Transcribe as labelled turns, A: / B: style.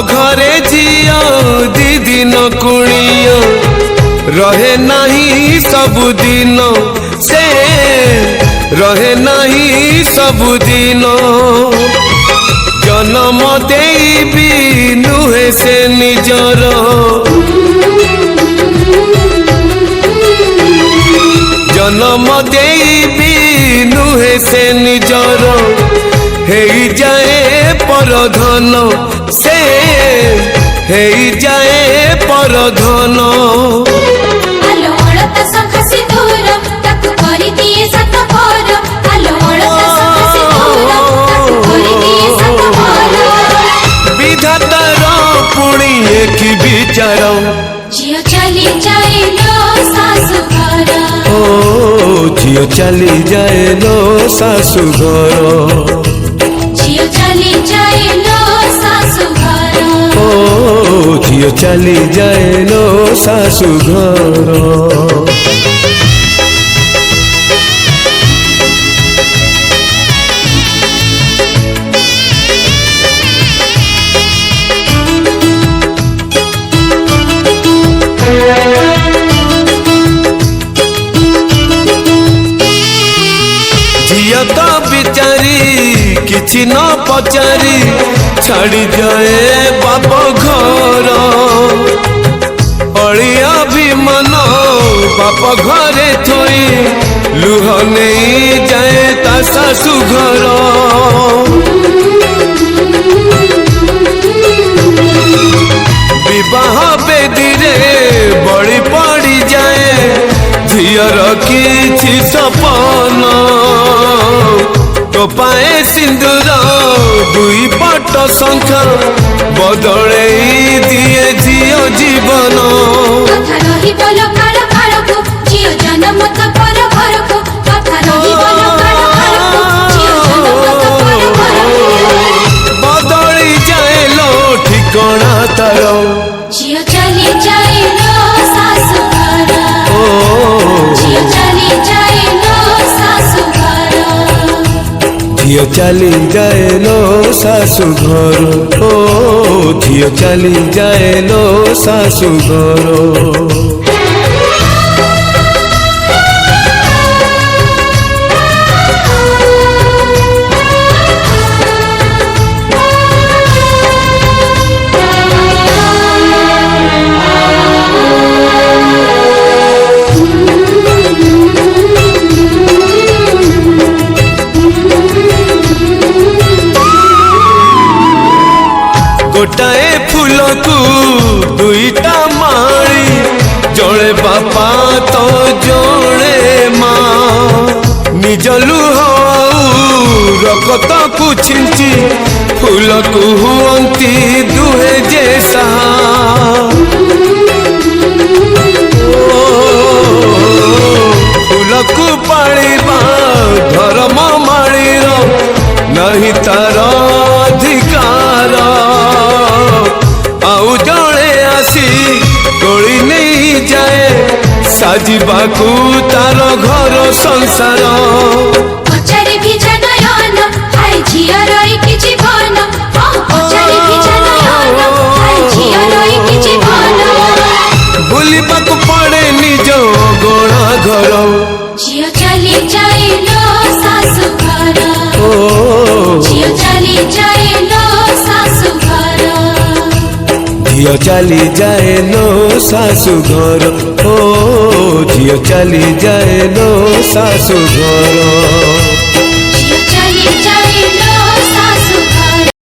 A: घरे झियो दी दिन कुणियो रहे नहीं सबुदिन से रहे नहीं सबुदिन जन्म देवी नुहे से निजर जन्म देवी नुहे से निजर हे जाए परधन से हे जाए परधन विधातार पुणी एक विचार
B: झियो चली जाए लो सासु घर
A: झियो चली जाए लो सासु घर
B: झियो चली जाए लो सासु घर
A: झियो चली जाए लो सासु घर तो बिचारी किछि न पचारी छाड़ी जाए बाप घर अड़िया भी मन बाप घरे थोई लुह नहीं जाए ता सासु घर विवाह बेदी रे बड़ी पड़ी जाए झियर किछि सपन पाए सिंदूर दुई पट शंख बदले दिए झियो जीवन बदली जाए लो ठिकाना तार
B: झियो चली जाए लो सासु घर झियो चली जाए लो सासु घर
A: झियो चली जाए लो सासु घर झियो चली जाए लो सासु घर गोटाए फूल को दुईटा माली जड़े बापा तो जड़े माँ निज लुह रकत को छिंची फूल को हुअंती दुहे जैसा फूल को पालिबा धर्म मालीर नहीं तार अधिकार आउ जड़े आसी तोड़ी नहीं जाए साजिबाकू तार घर संसार
B: पचारि भी जनयन हाय झियो रही कि जीवन पचारि भी जनयन हाय झियो रही कि जीवन
A: बुलिबाकू पड़े निज गणा घर
B: झियो चली जाए लो सासु घर झियो चली जाए लो सासु घर
A: झियो चली जाए लो सासु घर झियो चली जाए लो सासु घर।